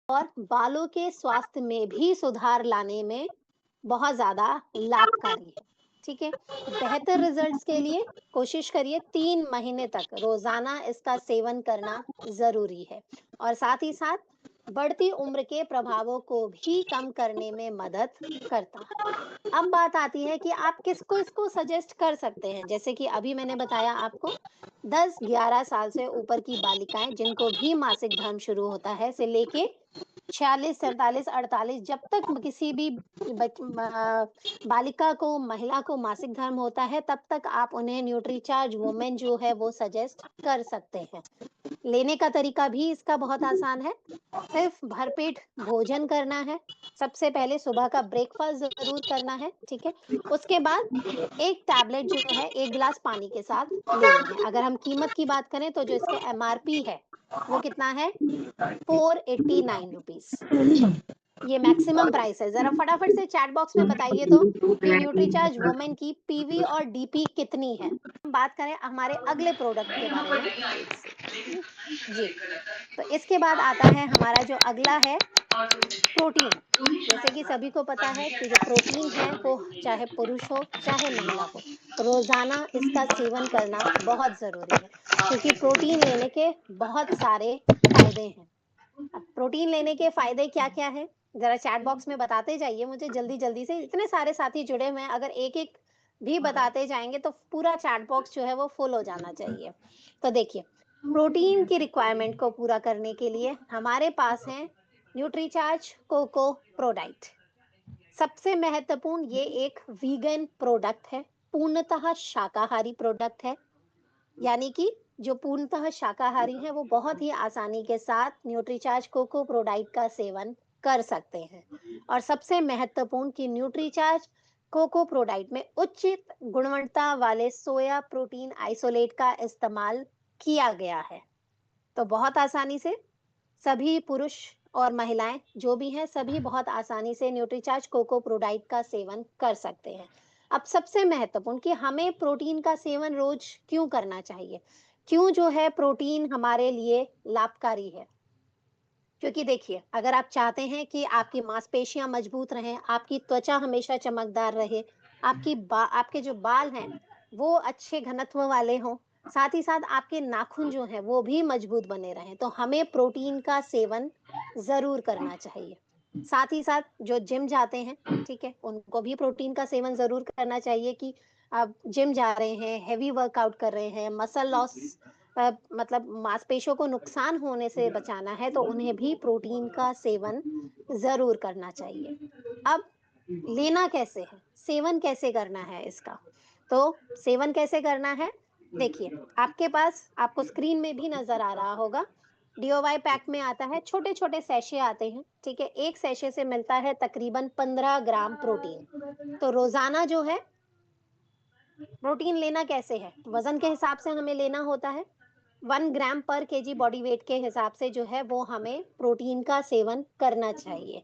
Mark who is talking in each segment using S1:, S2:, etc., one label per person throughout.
S1: और बालों के स्वास्थ्य में भी सुधार लाने में बहुत ज़्यादा लाभकारी है, ठीक है? बेहतर रिजल्ट्स के लिए कोशिश करिए 3 महीने तक रोज़ाना इसका सेवन करना ज़रूरी है और साथ ही साथ बढ़ती उम्र के प्रभावों को भी कम करने में मदद करता है। अब बात आती है कि आप किसको इसको सजेस्ट कर सकते हैं। जैसे कि अभी मैंने बताया आपको 10-11 साल से ऊपर की बालिकाएँ जिनको भी मासिक धर्म शुरू होता है से लेके 46, 47, 48 जब तक किसी भी बालिका को, महिला को मासिक धर्म होता है, तब तक आप उन्हें न्यूट्रीचार्ज वुमेन जो है वो सजेस्ट कर सकते हैं। लेने का तरीका भी इसका बहुत आसान है। सिर्फ भरपेट भोजन करना है। सबसे पहले सुबह का ब्रेकफ़ास्ट ज़रूर करना है, ठीक है? उसके बाद 1 टैबलेट जो है 1 गिलास पानी के साथ लेनी है। अगर हम कीमत की बात करें तो जो इसका एमआरपी है, वो कितना है? ₹489 ये मैक्सिमम प्राइस है। ज़रा फटाफट से चैट बॉक्स में बताइए तो कि न्यूट्रीचार्ज वुमेन की पीवी और डीपी कितनी है? हम बात करें हमारे अगले प्रोडक्ट के बारे में, 1 सेकंड। जी, तो इसके बाद आता है हमारा जो अगला है प्रोटीन। जैसे कि सभी को पता है कि जो प्रोटीन है वो चाहे पुरुष हो, चाहे महिला हो, रोज़ाना इसका सेवन करना बहुत ज़रूरी है, क्योंकि प्रोटीन लेने के बहुत सारे फ़ायदे हैं। अब प्रोटीन लेने के फ़ायदे क्या-क्या हैं? ज़रा चैट बॉक्स में बताते जाइए मुझे जल्दी-जल्दी से, इतने सारे साथी जुड़े हुए हैं, अगर एक-एक भी बताते जाएँगे तो पूरा चैट बॉक्स जो है वो फुल हो जाना चाहिए। तो देखिए, प्रोटीन की रिक्वायरमेंट को पूरा करने के लिए हमारे पास हैं न्यूट्रीचार्ज कोको प्रोडाइट। सबसे महत्वपूर्ण ये एक वीगन प्रोडक्ट है, पूर्णतः शाकाहारी प्रोडक्ट है। यानी कि जो पूर्णतः शाकाहारी हैं, वो बहुत ही आसानी के साथ न्यूट्रीचार्ज कोको प्रोडाइट का सेवन कर सकते हैं। और सबसे महत्वपूर्ण कि न्यूट्रीचार्ज कोको प्रोडाइट में उचित गुणवत्ता वाले सोया प्रोटीन आइसोलेट का इस्तेमाल किया गया है। तो बहुत आसानी से सभी पुरुष और महिलाएं जो भी हैं सभी बहुत आसानी से न्यूट्रीचार्ज कोको प्रोडाइट का सेवन कर सकते हैं। अब सबसे महत्वपूर्ण कि हमें प्रोटीन का सेवन रोज क्यों करना चाहिए, क्यों जो है प्रोटीन हमारे लिए लाभकारी है। क्योंकि देखिए, अगर आप चाहते हैं कि आपकी मांसपेशियां मजबूत रहें, आपकी त्वचा हमेशा चमकदार रहे, आपके जो बाल हैं वो अच्छे घनत्व वाले हों, साथ ही साथ आपके नाखून जो हैं वो भी मजबूत बने रहें, तो हमें प्रोटीन का सेवन ज़रूर करना चाहिए। साथ ही साथ जो जिम जाते हैं, ठीक है? उनको भी प्रोटीन का सेवन ज़रूर करना चाहिए कि आप जिम जा रहे हैं, हेवी वर्कआउट कर रहे हैं, मसल लॉस मतलब मांसपेशियों को नुकसान होने से बचाना है तो उन्हें भी प्रोटीन का सेवन ज़रूर करना चाहिए। अब लेना कैसे है? सेवन कैसे करना है इसका? तो सेवन कैसे करना है? देखिए, आपके पास आपको स्क्रीन में भी नज़र आ रहा होगा, डीओवाई पैक में आता है, छोटे-छोटे सैशे आते हैं, ठीक है? 1 सैशे से मिलता है तकरीबन 15 ग्राम प्रोटीन। तो रोज़ाना जो है प्रोटीन लेना कैसे है? वज़न के हिसाब से हमें लेना होता है। 1 ग्राम पर केजी बॉडी वेट के हिसाब से जो है वो हमें प्रोटीन का सेवन करना चाहिए।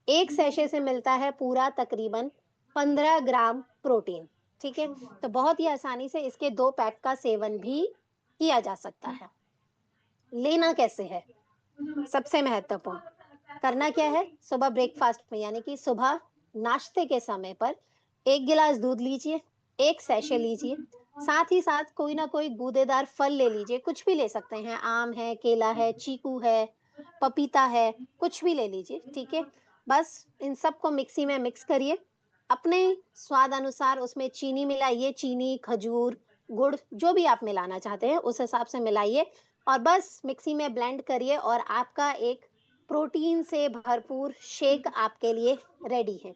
S1: 1 सैशे से मिलता है पूरा तकरीबन 15 ग्राम प्रोटीन, ठीक है? तो बहुत ही आसानी से इसके 2 पैक का सेवन भी किया जा सकता है। लेना कैसे है? सबसे महत्वपूर्ण, करना क्या है? सुबह ब्रेकफ़ास्ट में यानी कि सुबह नाश्ते के समय पर 1 गिलास दूध लीजिए, 1 सैशे लीजिए, साथ ही साथ कोई ना कोई गूदेदार फल ले लीजिए, कुछ भी ले सकते हैं, आम है, केला है, चीकू है, पपीता है, कुछ भी ले लीजिए, ठीक है? बस इन सबको मिक्सी में मिक्स करिए, अपने स्वाद अनुसार उसमें चीनी मिलाइए, चीनी, खजूर, गुड़ जो भी आप मिलाना चाहते हैं, उस हिसाब से मिलाइए और बस मिक्सी में ब्लेंड करिए और आपका एक प्रोटीन से भरपूर शेक आपके लिए रेडी है।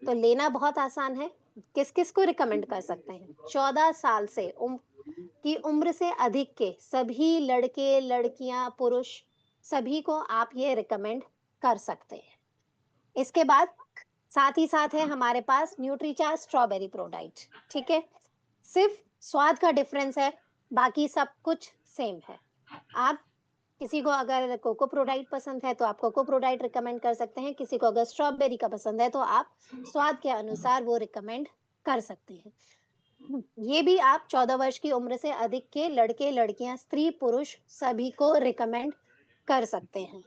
S1: तो लेना बहुत आसान है। किस-किस को रिकमेंड कर सकते हैं? 14 साल से की उम्र से अधिक के सभी लड़के, लड़कियाँ, पुरुष सभी को आप ये रिकमेंड कर सकते हैं। इसके बाद साथ ही साथ है हमारे पास न्यूट्रीचार्ज स्ट्रॉबेरी प्रोडाइट, ठीक है? सिर्फ़ स्वाद का डिफरेंस है, बाकी सब कुछ सेम है। आप किसी को अगर कोको प्रोडाइट पसंद है, तो आप कोको प्रोडाइट रिकमेंड कर सकते हैं, किसी को अगर स्ट्रॉबेरी का पसंद है, तो आप स्वाद के अनुसार वो रिकमेंड कर सकते हैं। ये भी आप 14 वर्ष की उम्र से अधिक के लड़के-लड़कियाँ, स्त्री-पुरुष सभी को रिकमेंड कर सकते हैं।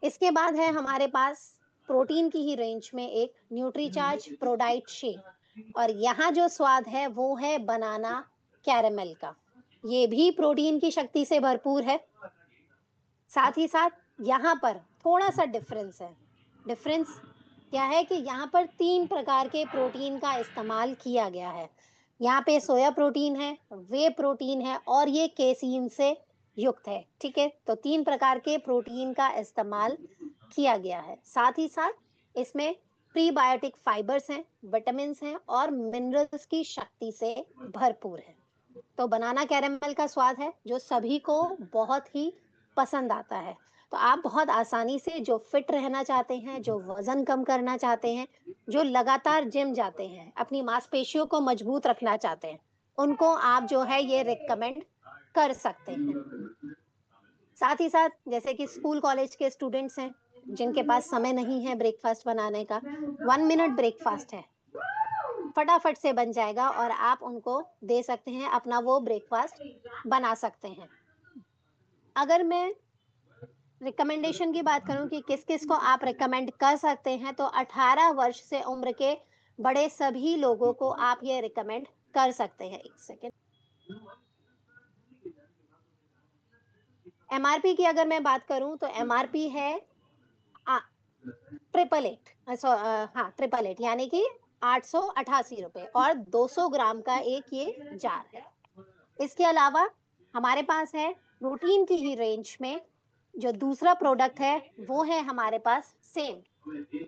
S1: इसके बाद है हमारे पास प्रोटीन की ही रेंज में एक न्यूट्रीचार्ज प्रोडाइट शेक, और यहाँ जो स्वाद है वो है बनाना कैरेमल का। ये भी प्रोटीन की शक्ति से भरपूर है। साथ ही साथ यहाँ पर थोड़ा सा डिफरेंस है। डिफरेंस क्या है कि यहाँ पर 3 प्रकार के प्रोटीन का इस्तेमाल किया गया है। यहाँ पे सोया प्रोटीन है, वे प्रोटीन है और ये केसीन से युक्त है, ठीक है? तो 3 प्रकार के प्रोटीन का इस्तेमाल किया गया है। साथ ही साथ इसमें प्रीबायोटिक फाइबर्स हैं, विटामिन्स हैं और मिनरल्स की शक्ति से भरपूर है। तो बनाना कैरेमल का स्वाद है जो सभी को बहुत ही पसंद आता है। तो आप बहुत आसानी से जो फिट रहना चाहते हैं, जो वजन कम करना चाहते हैं, जो लगातार जिम जाते हैं, अपनी मांसपेशियों को मजबूत रखना चाहते हैं, उनको आप जो है ये रिकमेंड कर सकते हैं। साथ ही साथ जैसे कि स्कूल कॉलेज के स्टूडेंट्स हैं जिनके पास समय नहीं है ब्रेकफास्ट बनाने का, 1 मिनट ब्रेकफास्ट है, फटाफट से बन जाएगा और आप उनको दे सकते हैं, अपना वो ब्रेकफास्ट बना सकते हैं। अगर मैं रिकमेंडेशन की बात करूं कि किस-किस को आप रिकमेंड कर सकते हैं, तो 18 वर्ष से उम्र के बड़े सभी लोगों को आप ये रिकमेंड कर सकते हैं। 1 सेकंड। एमआरपी की अगर मैं बात करूं तो एमआरपी है आ, 888 हाँ 888 यानी कि 888 रुपए और 200 ग्राम का एक ये जार है। इसके अलावा हमारे पास है प्रोटीन की ही रेंज में जो दूसरा प्रोडक्ट है वो है हमारे पास सेम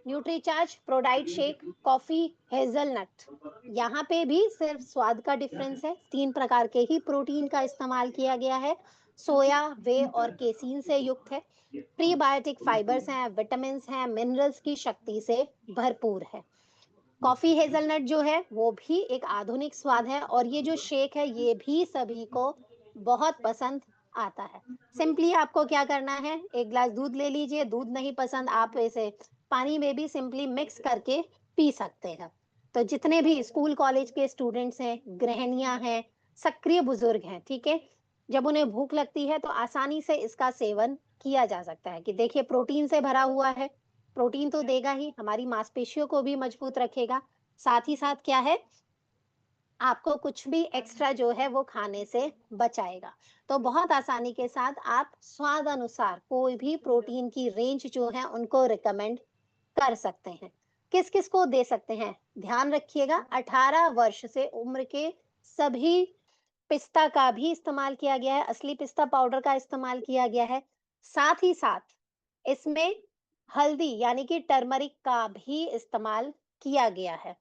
S1: न्यूट्रीचार्ज प्रोडाइट शेक कॉफी हेजलनट। यहाँ पे भी सिर्फ स्वाद का डिफरेंस है, 3 प्रकार के ही प्रोटीन का इस्तेमाल किया गया है। सोया वे और केसीन से युक्त है, प्रीबायोटिक फाइबर्स हैं, विटामिन हैं, मिनरल्स की शक्ति से भरपूर है। कॉफी हेजलनट जो है वो भी एक आधुनिक स्वाद है और ये जो शेक है ये भी सभी को बहुत पसंद आता है। सिंपली आपको क्या करना है, 1 ग्लास दूध ले लीजिए, दूध नहीं पसंद आप इसे पानी में भी सिंपली मिक्स करके पी सकते हैं। तो जितने भी स्कूल कॉलेज के स्टूडेंट्स हैं, गृहिणियां हैं, सक्रिय बुजुर्ग हैं, ठीक है, जब उन्हें भूख लगती है तो आसानी से इसका सेवन किया जा सकता है कि देखिए प्रोटीन से भरा हुआ है, प्रोटीन तो देगा ही, हमारी मांसपेशियों को भी मजबूत रखेगा, साथ ही साथ क्या है, आपको कुछ भी एक्स्ट्रा जो है वो खाने से बचाएगा। तो बहुत आसानी के साथ आप स्वाद अनुसार कोई भी प्रोटीन की रेंज जो है उनको रिकमेंड कर सकते हैं। किस-किस को दे सकते हैं? ध्यान रखिएगा 18 वर्ष से उम्र के सभी। पिस्ता का भी इस्तेमाल किया गया है, असली पिस्ता पाउडर का इस्तेमाल किया गया है। साथ ही साथ इसमें हल्दी यानी कि टर्मरिक का भी इस्तेमाल किया गया है।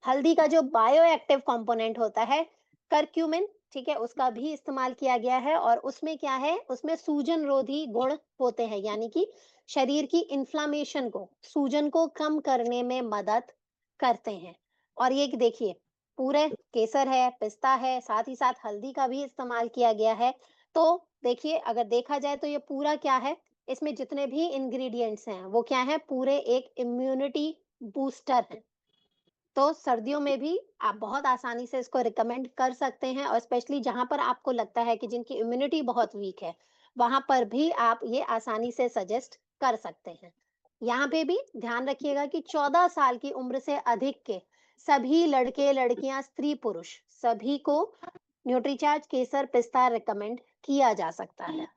S1: हल्दी का जो बायो एक्टिव कंपोनेंट होता है करक्यूमिन, ठीक है, उसका भी इस्तेमाल किया गया है और उसमें क्या है, उसमें सूजन रोधी गुण होते हैं यानी कि शरीर की इन्फ्लामेशन को, सूजन को कम करने में मदद करते हैं। और ये देखिए पूरे केसर है, पिस्ता है, साथ ही साथ हल्दी का भी इस्तेमाल किया गया है। तो देखिए अगर देखा जाए तो ये पूरा क्या है, इसमें जितने भी इंग्रेडिएंट्स हैं वो क्या है, पूरे एक इम्यूनिटी बूस्टर है। तो सर्दियों में भी आप बहुत आसानी से इसको रिकमेंड कर सकते हैं और स्पेशली जहाँ पर आपको लगता है कि जिनकी इम्यूनिटी बहुत वीक है, वहाँ पर भी आप ये आसानी से सजेस्ट कर सकते हैं। यहाँ पे भी ध्यान रखिएगा कि 14 साल की उम्र से अधिक के सभी लड़के, लड़कियाँ, स्त्री, पुरुष सभी को न्यूट्रीचार्ज केसर पिस्ता रिकमेंड किया जा सकता है।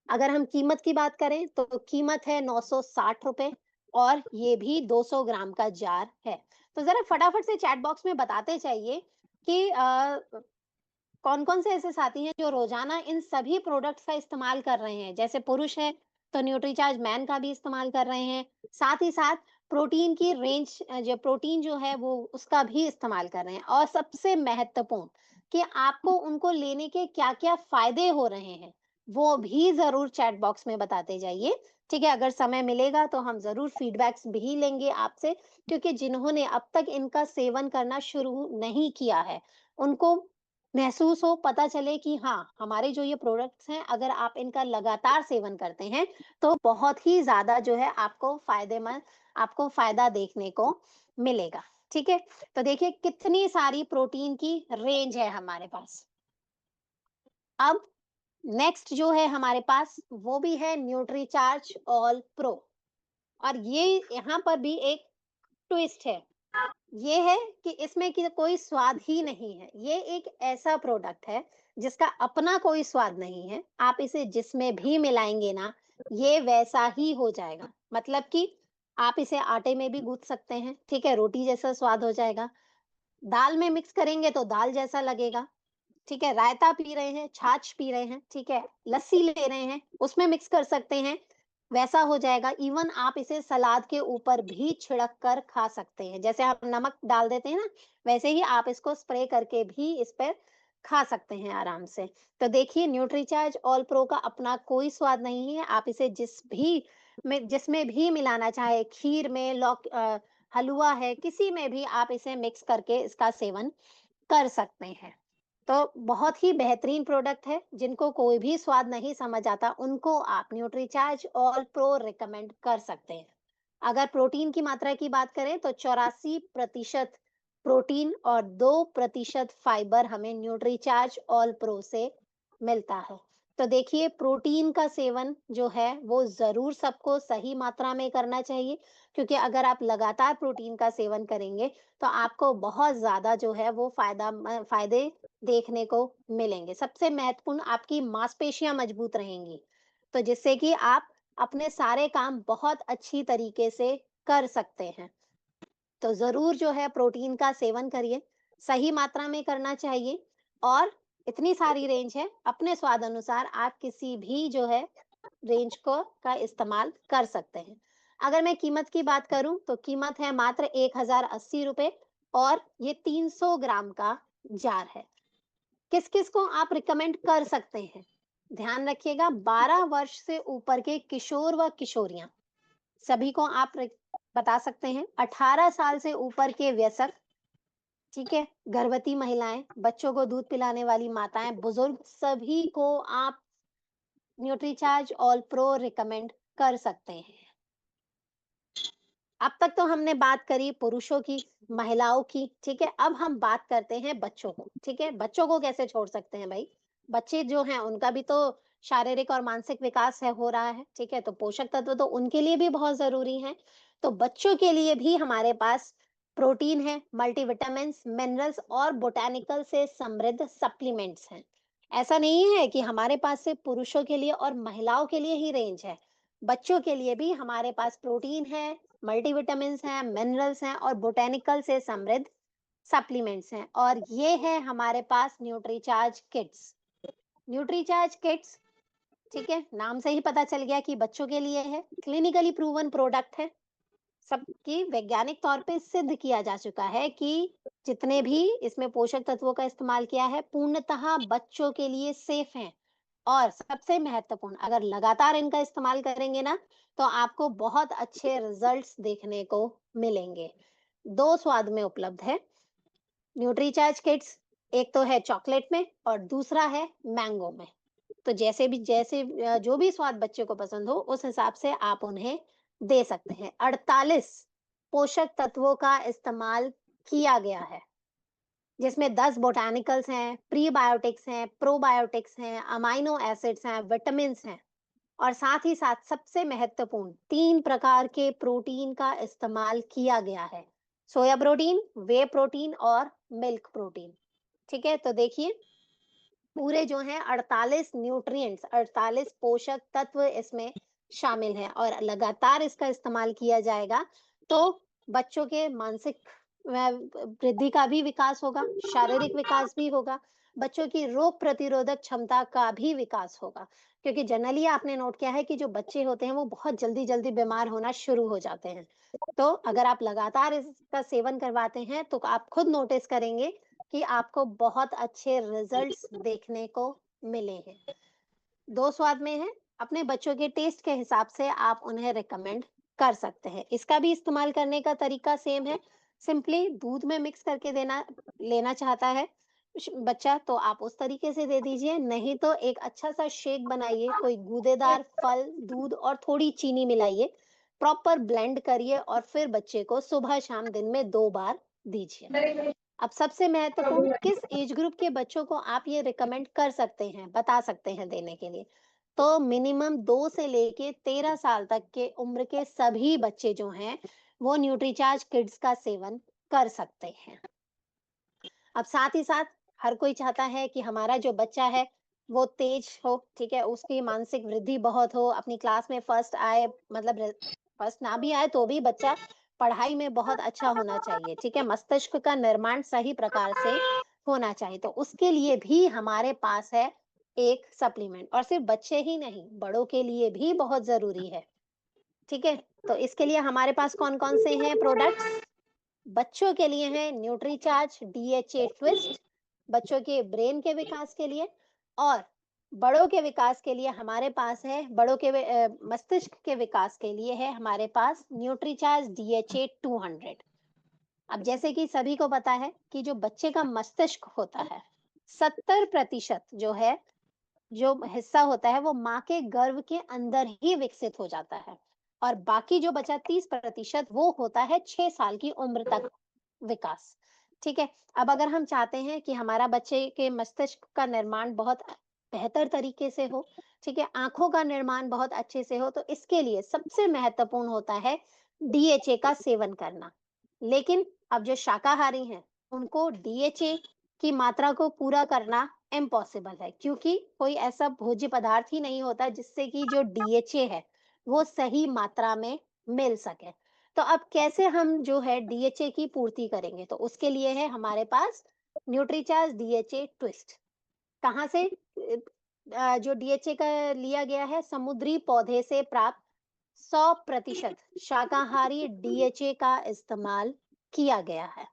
S1: अगर हम कीमत की बात करें तो कीमत है 960 रुपए और ये भी 200 ग्राम का जार है। तो जरा फटाफट से चैट बॉक्स में बताते चाहिए कि कौन-कौन से ऐसे साथी हैं जो रोजाना इन सभी प्रोडक्ट्स का इस्तेमाल कर रहे हैं? जैसे पुरुष हैं तो न्यूट्रीचार्ज मैन का भी इस्तेमाल कर रहे हैं। साथ ही साथ प्रोटीन की रेंज जो प्रोटीन जो है वो उसका भी इस्तेमाल कर रहे हैं और सबसे महत्वपूर्ण कि आपको उनको लेने के क्या-क्या फायदे हो रहे हैं, वो भी ज़रूर चैट बॉक्स में बताते जाइए। ठीक है? अगर समय मिलेगा तो हम ज़रूर फीडबैक्स भी लेंगे आपसे, क्योंकि जिन्होंने अब तक इनका सेवन करना शुरू नहीं किया है, उनको महसूस हो, पता चले कि हाँ, हमारे जो ये प्रोडक्ट्स हैं, अगर आप इनका लगातार सेवन करते हैं, तो बहुत ही ज़्यादा जो है आपको फ़ायदा देखने को मिलेगा। ठीक है? तो देखिए कितनी सारी प्रोटीन की रेंज है हमारे पास। अब नेक्स्ट जो है हमारे पास वो भी है न्यूट्रीचार्ज ऑल प्रो। और ये यहाँ पर भी एक ट्विस्ट है। ये है कि इसमें कि कोई स्वाद ही नहीं है। ये एक ऐसा प्रोडक्ट है जिसका अपना कोई स्वाद नहीं है। आप इसे जिसमें भी मिलाएंगे ना, ये वैसा ही हो जाएगा। मतलब कि आप इसे आटे में भी गूंथ सकते हैं, ठीक है, रोटी जैसा स्वाद हो जाएगा। दाल में मिक्स करेंगे तो दाल जैसा लगेगा, ठीक है। रायता पी रहे हैं, छाछ पी रहे हैं, ठीक है, लस्सी ले रहे हैं, उसमें मिक्स कर सकते हैं, वैसा हो जाएगा। इवन आप इसे सलाद के ऊपर भी छिड़क कर खा सकते हैं। जैसे आप नमक डाल देते हैं ना, वैसे ही आप इसको स्प्रे करके भी इस पर खा सकते हैं आराम से। तो देखिए, न्यूट्रीचार्ज ऑल प्रो का अपना कोई स्वाद नहीं है। आप इसे जिसमें भी मिलाना चाहे, खीर में, हलवा है, किसी में भी आप इसे मिक्स करके इसका सेवन कर सकते हैं। तो बहुत ही बेहतरीन प्रोडक्ट है। जिनको कोई भी स्वाद नहीं समझ आता, उनको आप न्यूट्रीचार्ज ऑल प्रो रिकमेंड कर सकते हैं। अगर प्रोटीन की मात्रा की बात करें तो 84% प्रोटीन और 2% फाइबर हमें न्यूट्रीचार्ज ऑल प्रो से मिलता है। तो देखिए, प्रोटीन का सेवन जो है वो जरूर सबको सही मात्रा में करना चाहिए, क्योंकि अगर आप लगातार प्रोटीन का सेवन करेंगे तो आपको बहुत ज्यादा जो है वो फायदे देखने को मिलेंगे। सबसे महत्वपूर्ण, आपकी मांसपेशियां मजबूत रहेंगी, तो जिससे कि आप अपने सारे काम बहुत अच्छी तरीके से कर सकते हैं। तो ज़रूर जो है प्रोटीन का सेवन करिए, सही मात्रा में करना चाहिए। और इतनी सारी रेंज है, अपने स्वाद अनुसार आप किसी भी जो है रेंज को का इस्तेमाल कर सकते हैं। अगर मैं कीमत की बात करूं तो कीमत है मात्र 1080 रुपए, और ये 300 ग्राम का जार है। किस किस को आप रिकमेंड कर सकते हैं? ध्यान रखिएगा, 12 वर्ष से ऊपर के किशोर व किशोरियां सभी को आप बता सकते हैं। 18 साल से ऊपर के वयस्क, ठीक है, गर्भवती महिलाएं, बच्चों को दूध पिलाने वाली माताएं, बुजुर्ग, सभी को आप न्यूट्रीचार्ज ऑल प्रो रिकमेंड कर सकते हैं। अब तक तो हमने बात करी पुरुषों की, महिलाओं की, ठीक है। अब हम बात करते हैं बच्चों को, ठीक है। बच्चों को कैसे छोड़ सकते हैं भाई? बच्चे जो हैं उनका भी तो शारीरिक और मानसिक विकास है, हो रहा है, ठीक है। तो पोषक तत्व तो उनके लिए भी बहुत जरूरी है। तो बच्चों के लिए भी हमारे पास प्रोटीन है, मल्टीविटामिन्स, मिनरल्स और बोटैनिकल से समृद्ध सप्लीमेंट्स हैं। ऐसा नहीं है कि हमारे पास सिर्फ पुरुषों के लिए और महिलाओं के लिए ही रेंज है। बच्चों के लिए भी हमारे पास प्रोटीन है, मल्टीविटामिन्स हैं, मिनरल्स हैं और बोटेनिकल से समृद्ध सप्लीमेंट्स हैं। और ये है हमारे पास न्यूट्रीचार्ज किट्स। न्यूट्रीचार्ज किट्स, ठीक है, नाम से ही पता चल गया कि बच्चों के लिए है। क्लिनिकली प्रूवन प्रोडक्ट है, सबकी वैज्ञानिक तौर पे सिद्ध किया जा चुका है कि जितने भी इसमें पोषक तत्वों का इस्तेमाल किया है, पूर्णतः बच्चों के लिए सेफ हैं। और सबसे महत्वपूर्ण, अगर लगातार इनका इस्तेमाल करेंगे ना, तो आपको बहुत अच्छे रिजल्ट्स देखने को मिलेंगे। दो स्वाद में उपलब्ध है न्यूट्रीचार्ज किट्स। एक तो है चॉकलेट में और दूसरा है मैंगो में। तो जो भी स्वाद बच्चे को पसंद हो, उस हिसाब से आप उन्हें दे सकते हैं। 48 पोषक तत्वों का इस्तेमाल किया गया है, जिसमें 10 बोटानिकल्स हैं, प्रीबायोटिक्स हैं, प्रोबायोटिक्स हैं, अमाइनो एसिड्स हैं, विटामिन हैं। और साथ ही साथ सबसे महत्वपूर्ण, 3 प्रकार के प्रोटीन का इस्तेमाल किया गया है। सोया प्रोटीन, वे प्रोटीन और मिल्क प्रोटीन। ठीक है, तो देखिए, पूरे जो हैं 48 न्यूट्रिएंट्स, 48 पोषक तत्व इसमें शामिल हैं। और लगातार इसका इस्तेमाल किया जाएगा तो बच्चों के मानसिक वृद्धि का भी विकास होगा, शारीरिक विकास भी होगा, बच्चों की रोग प्रतिरोधक क्षमता का भी विकास होगा। क्योंकि जनरली आपने नोट किया है कि जो बच्चे होते हैं वो बहुत जल्दी जल्दी बीमार होना शुरू हो जाते हैं। तो अगर आप लगातार इसका सेवन करवाते हैं तो आप खुद नोटिस करेंगे कि आपको बहुत अच्छे रिजल्ट्स देखने को मिले हैं। दो स्वाद में है, अपने बच्चों के टेस्ट के हिसाब से आप उन्हें रिकमेंड कर सकते हैं। इसका भी इस्तेमाल करने का तरीका सेम है। सिंपली दूध में मिक्स करके देना लेना चाहता है बच्चा, तो आप उस तरीके से दे दीजिए। नहीं तो एक अच्छा सा शेक बनाइए, कोई गूदेदार फल, दूध और थोड़ी चीनी मिलाइए, प्रॉपर ब्लेंड करिए और फिर बच्चे को सुबह शाम दिन में 2 बार दीजिए। अब सबसे महत्वपूर्ण, किस एज ग्रुप के बच्चों को आप ये रिकमेंड कर सकते हैं, बता सकते हैं देने के लिए? तो मिनिमम 2 से लेके 13 साल तक के उम्र के सभी बच्चे जो हैं, वो न्यूट्रीचार्ज किड्स का सेवन कर सकते हैं। अब साथ ही साथ हर कोई चाहता है कि हमारा जो बच्चा है वो तेज हो, ठीक है? उसकी मानसिक वृद्धि बहुत हो, अपनी क्लास में फर्स्ट आए, मतलब फर्स्ट ना भी आए तो भी बच्चा पढ़ाई में बहुत अच्छा होना चाहिए, ठीक है? मस्तिष्क का निर्माण सही प्रकार से होना चाहिए। तो उसके लिए भी हमारे पास है एक सप्लीमेंट, और सिर्फ बच्चे ही नहीं, बड़ों के लिए भी बहुत ज़रूरी है, ठीक है? तो इसके लिए हमारे पास कौन-कौन से हैं प्रोडक्ट्स? बच्चों के लिए है न्यूट्रीचार्ज डीएचए ट्विस्ट, बच्चों के ब्रेन के विकास के लिए। और बड़ों के विकास के लिए हमारे पास है, मस्तिष्क के विकास के लिए है हमारे पास न्यूट्रीचार्ज डीएचए 200। अब जैसे कि सभी को पता है कि जो बच्चे का मस्तिष्क होता है, 70% जो है, जो हिस्सा होता है वो माँ के गर्भ के अंदर ही विकसित हो जाता है, और बाकी जो बचा 30% वो होता है 6 साल की उम्र तक विकास। ठीक है? अब अगर हम चाहते हैं कि हमारा बच्चे के मस्तिष्क का निर्माण बहुत बेहतर तरीके से हो, ठीक है? आँखों का निर्माण बहुत अच्छे से हो, तो इसके लिए सबसे महत्वपूर्ण होता है डीएचए का सेवन करना। लेकिन अब जो शाकाहारी हैं, उनको डीएचए की मात्रा को पूरा करना इम्पॉसिबल है, क्योंकि कोई ऐसा भोज्य पदार्थ ही नहीं होता जिससे कि जो डीएचए है, वो सही मात्रा में मिल सके। तो अब कैसे हम जो है डीएचए की पूर्ति करेंगे? तो उसके लिए है हमारे पास न्यूट्रीचार्ज डीएचए ट्विस्ट। कहाँ से जो डीएचए का लिया गया है, समुद्री पौधे से प्राप्त 100% शाकाहारी डीएचए का इस्तेमाल किया गया है।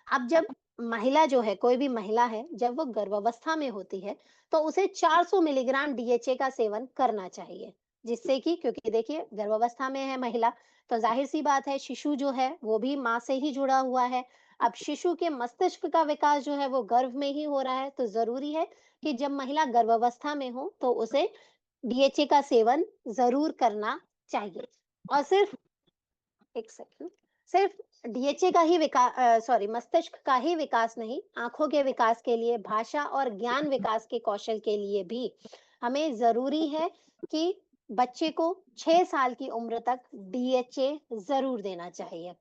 S1: अब जब महिला जो है, कोई भी महिला है, जब वो गर्भावस्था में होती है, तो उसे 400 मिलीग्राम डीएचए का सेवन करना चाहिए। जिससे कि, क्योंकि देखिए गर्भावस्था में है महिला, तो ज़ाहिर-सी बात है शिशु जो है वो भी माँ से ही जुड़ा हुआ है। अब शिशु के मस्तिष्क का विकास जो है वो गर्भ में ही हो रहा है, तो ज़रूरी है कि जब महिला गर्भावस्था में हो तो उसे डीएचए का सेवन ज़रूर करना चाहिए। और सिर्फ 1 सेकंड, सिर्फ डीएचए का ही सॉरी, मस्तिष्क का ही विकास नहीं, आँखों के विकास के लिए, भाषा और ज्ञान विकास के कौशल के लिए भी हमें ज़रूरी है कि बच्चे को 6 साल की उम्र तक डीएचए ज़रूर देना चाहिए।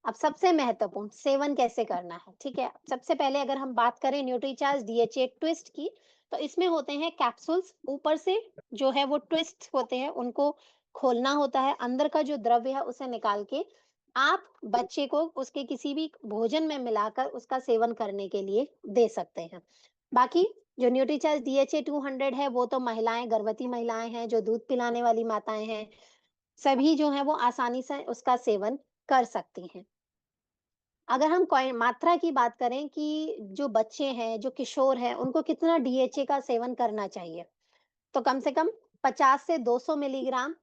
S1: अब सबसे महत्वपूर्ण सेवन कैसे करना है, ठीक है? सबसे पहले अगर हम बात करें न्यूट्रीचार्ज डीएचए ट्विस्ट की, तो इसमें होते हैं कैप्सूल्स, ऊपर से जो है वो ट्विस्ट होते हैं, उनको खोलना होता है, अंदर का जो द्रव्य है उसे निकाल के आप बच्चे को उसके किसी भी भोजन में मिलाकर उसका सेवन करने के लिए दे सकते हैं। बाकी जो न्यूट्रीचार्ज डीएचए 200 है, वो तो महिलाएँ, गर्भवती महिलाएँ हैं, जो दूध पिलाने वाली माताएँ हैं, सभी जो हैं वो आसानी से उसका सेवन कर सकती हैं। अगर हम कोई मात्रा की बात करें कि जो बच्चे हैं, जो किशोर हैं, उनको कितना डीएचए का सेवन करना चाहिए, तो कम से कम 50 से 200 मिलीग्राम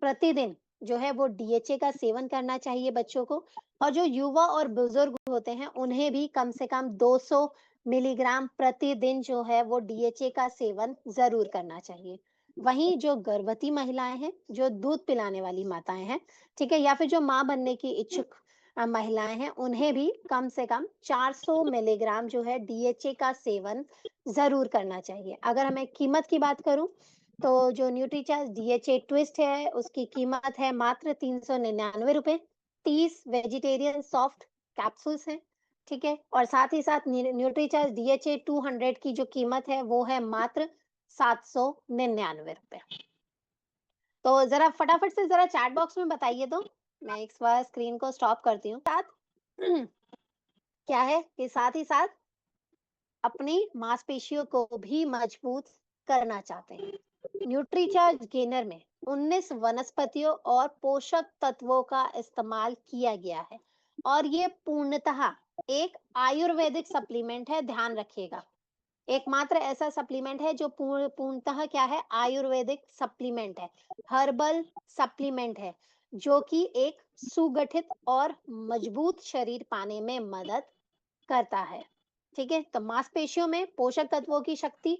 S1: प्रतिदिन जो है वो डीएचए का सेवन करना चाहिए बच्चों को। और जो युवा और बुजुर्ग होते हैं, उन्हें भी कम से कम 200 मिलीग्राम प्रतिदिन जो है वो डीएचए का सेवन जरूर करना चाहिए। वहीं जो गर्भवती महिलाएं हैं, जो दूध पिलाने वाली माताएं हैं, ठीक है, या फिर जो माँ बनने की इच्छुक महिलाएं हैं, उन्हें भी कम से कम 400 मिलीग्राम जो है डीएचए का सेवन जरूर करना चाहिए। अगर मैं कीमत की बात करूं, तो जो न्यूट्रीचार्ज डीएचए ट्विस्ट है, उसकी कीमत है मात्र 399 रुपए। 30 वेजिटेरियन सॉफ्ट कैप्सूल्स हैं, ठीक है? और साथ ही साथ न्यूट्रीचार्ज डीएचए 200 की जो कीमत है वो है मात्र 799 रुपए। तो जरा फटाफट से जरा चैट बॉक्स में बताइए तो, मैं एक बार स्क्रीन को स्टॉप करती हूँ। साथ क्या है कि साथ ही साथ अपनी मांसपेशियों को भी मजबूत करना चाहते हैं। न्यूट्रीचार्ज गेनर में 19 वनस्पतियों और पोषक तत्वों का इस्तेमाल किया गया है, और ये पूर्णतः एक आयुर्वेदिक सप्लीमेंट है, ध्यान रखिएगा। एकमात्र ऐसा सप्लीमेंट है जो पूर्णतः क्या है, आयुर्वेदिक सप्लीमेंट है, हर्बल सप्लीमेंट है, जो कि एक सुगठित और मजबूत शरीर पाने में मदद करता है। ठीक है? तो मांसपेशियों में पोषक तत्वों की शक्ति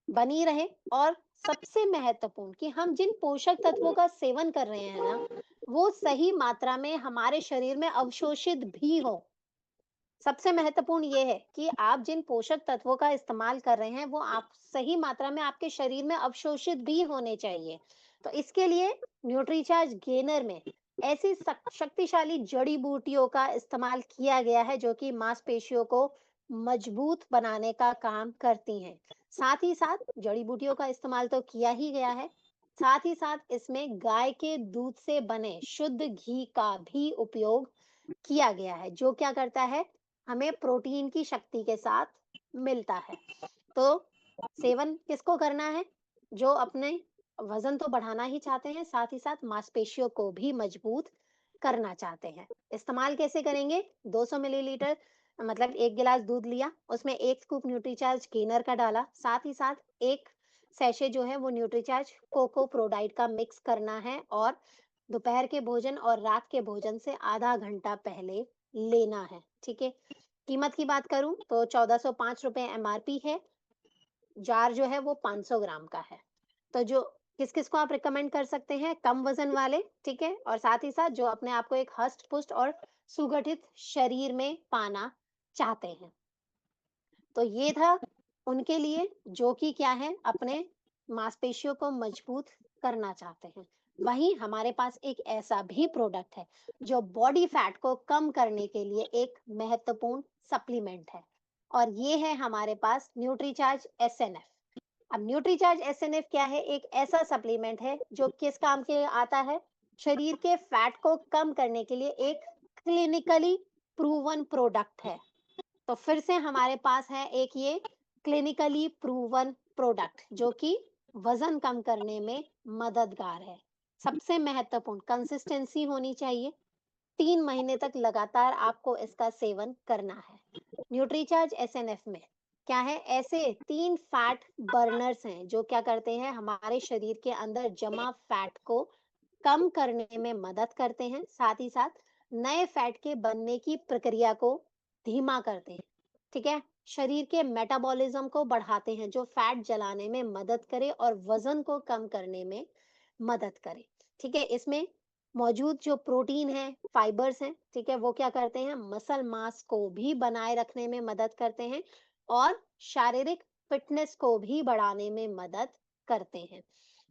S1: बनी रहे, और सबसे महत्वपूर्ण कि हम जिन पोषक तत्वों का सेवन कर रहे हैं ना, वो सही मात्रा में हमारे शरीर में अवशोषित भी हो। सबसे महत्वपूर्ण ये है कि आप जिन पोषक तत्वों का इस्तेमाल कर रहे हैं वो आप सही मात्रा में आपके शरीर में अवशोषित भी होने चाहिए। तो इसके लिए न्यूट्रीचार्ज गेनर में ऐसी शक्तिशाली जड़ी बूटियों का इस्तेमाल किया गया है जो कि मांसपेशियों को मजबूत बनाने का काम करती हैं। साथ ही साथ जड़ी बूटियों का इस्तेमाल तो किया ही गया है, साथ ही साथ इसमें गाय के दूध से बने शुद्ध घी का भी उपयोग किया गया है, जो क्या करता है, हमें प्रोटीन की शक्ति के साथ मिलता है। तो सेवन किसको करना है? जो अपने वजन तो बढ़ाना ही चाहते हैं, साथ ही साथ मांसपेशियों को भी मजबूत करना चाहते हैं। इस्तेमाल कैसे करेंगे? 200 मिलीलीटर मतलब 1 गिलास दूध लिया, उसमें 1 स्कूप न्यूट्रीचार्ज गेनर का डाला, साथ ही साथ 1 सैशे जो है वो न्यूट्रीचार्ज कोको प्रोडाइट का मिक्स करना है और दोपहर के भोजन और रात के भोजन से आधा घंटा पहले लेना है, ठीक है? कीमत की बात करूँ तो 1405 रुपए एमआरपी है, जार जो है वो 500 ग्राम का है। तो जो किस-किस को आप रिकमेंड कर सकते हैं? कम वज़न वाले, ठीक है? और साथ ही साथ जो अपने आप को एक हष्ट-पुष्ट और सुगठित शरीर में पाना चाहते हैं। तो ये था उनके लिए जो कि क्या है, अपने मांसपेशियों को मजबूत करना चाहते हैं। वहीं हमारे पास एक ऐसा भी प्रोडक्ट है जो बॉडी फैट को कम करने के लिए एक महत्वपूर्ण सप्लीमेंट है और ये है हमारे पास न्यूट्रीचार्ज एसएनएफ। अब न्यूट्रीचार्ज एसएनएफ क्या है? एक ऐसा सप्लीमेंट है जो किस काम के आता है? शरीर के फैट को कम करने के लिए एक क्लिनिकली प्रूवन प्रोडक्ट है। तो फिर से हमारे पास है एक ये क्लिनिकली प्रूवन प्रोडक्ट जो कि वजन कम करने में मददगार है। सबसे महत्वपूर्ण कंसिस्टेंसी होनी चाहिए। 3 महीने तक लगातार आपको इसका सेवन करना है। न्यूट्रीचार्ज एसएनएफ में क्या है, ऐसे 3 फैट बर्नर्स हैं जो क्या करते हैं, हमारे शरीर के अंदर जमा फैट को कम करने में मदद करते हैं, साथ ही साथ नए फैट के बनने की प्रक्रिया को धीमा करते हैं, ठीक है? शरीर के मेटाबॉलिज्म को बढ़ाते हैं जो फैट जलाने में मदद करे और वजन को कम करने में मदद करे, ठीक है? इसमें मौजूद जो प्रोटीन है, फाइबर्स हैं, ठीक है? वो क्या करते हैं, मसल मास को भी बनाए रखने में मदद करते हैं और शारीरिक फिटनेस को भी बढ़ाने में मदद करते हैं।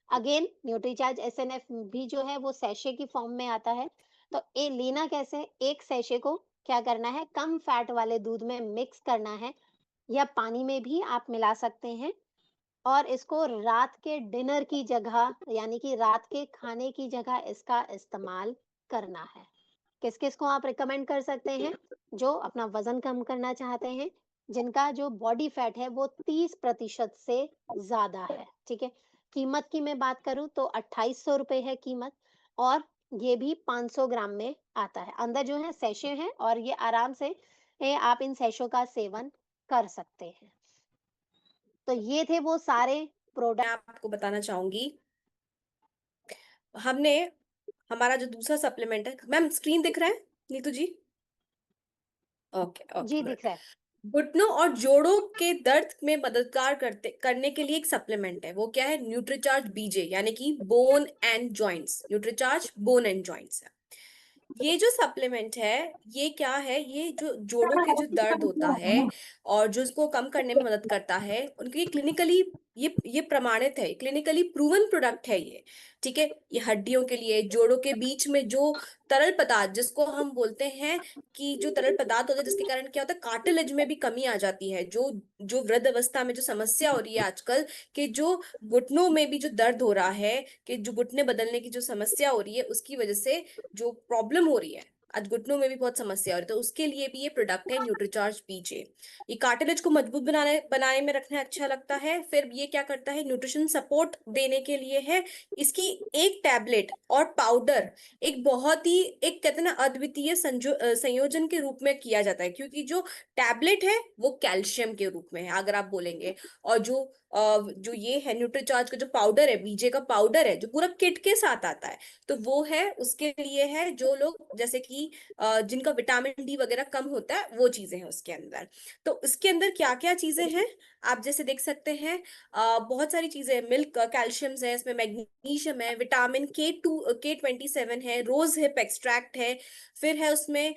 S1: अगेन न्यूट्रीचार्ज एसएनएफ भी जो है वो सैशे की फॉर्म में आता है। तो ये लेना कैसे? एक सैशे को क्या करना है, कम फैट वाले दूध में मिक्स करना है या पानी में भी आप मिला सकते हैं और इसको रात के डिनर की जगह यानी कि रात के खाने की जगह इसका इस्तेमाल करना है। किस-किस को आप रिकमेंड कर सकते हैं? जो अपना वजन कम करना चाहते हैं, जिनका जो बॉडी फैट है वो 30% से ज़्यादा है, ठीक है? कीमत की मैं बात करूँ तो 2800 रुपए है कीमत और ये भी 500 ग्राम में आता है। अंदर जो है सैशे हैं और ये आराम से आप इन सैशों का सेवन कर सकते हैं। तो ये थे वो सारे
S2: मैं
S1: प्रोडक्ट।
S2: आपको बताना चाहूंगी, हमने हमारा जो दूसरा सप्लीमेंट है, मैम स्क्रीन दिख रहा है नीतू जी? ओके
S1: जी,
S2: ओके
S1: दिख
S2: गुड।
S1: रहा है।
S2: घुटनों और जोड़ों के दर्द में मददगार करते करने के लिए एक सप्लीमेंट है, वो क्या है? न्यूट्रीचार्ज बीजे, यानी कि bone and joints. Nutricharge bone and joints है। ये जो सप्लीमेंट है, ये क्या है, ये जो जोड़ों के जो दर्द होता है और जो इसको कम करने में मदद करता है, उनके क्लिनिकली ये प्रमाणित है, क्लिनिकली प्रूवन प्रोडक्ट है ये। ठीक है? ये हड्डियों के लिए, जोड़ों के बीच में जो तरल पदार्थ, जिसको हम बोलते हैं कि जो तरल पदार्थ होता है, जिसके कारण क्या होता है, कार्टिलेज में भी कमी आ जाती है। जो जो वृद्ध अवस्था में जो समस्या हो रही है आजकल, कि जो घुटनों में भी जो दर्द हो रहा है, कि जो घुटने बदलने की जो समस्या हो रही है, उसकी वजह से जो प्रॉब्लम हो रही है, आज घुटनों में भी बहुत समस्या हो रही है, तो उसके लिए भी ये प्रोडक्ट है न्यूट्रीचार्ज पीजे। ये कार्टिलेज को मजबूत बनाने बनाने में रखना अच्छा लगता है। फिर ये क्या करता है, न्यूट्रिशन सपोर्ट देने के लिए है। इसकी एक टैबलेट और पाउडर एक बहुत ही, एक कहते हैं ना, अद्वितीय संयोजन के रूप में किया जाता है, क्योंकि जो टैबलेट है वो कैल्शियम के रूप में है, अगर आप बोलेंगे, और जो जो ये है न्यूट्रीचार्ज का जो पाउडर है, बीजे का पाउडर है, जो पूरा किट के साथ आता है, तो वो है उसके लिए है जो लोग जैसे कि जिनका विटामिन डी वगैरह कम होता है, वो चीजें हैं उसके अंदर। तो इसके अंदर क्या क्या चीजें हैं आप जैसे देख सकते हैं, बहुत सारी चीजें, मिल्क कैल्शियम है इसमें, मैग्नीशियम है, विटामिन K27 है, रोज हिप एक्सट्रैक्ट है, फिर है उसमें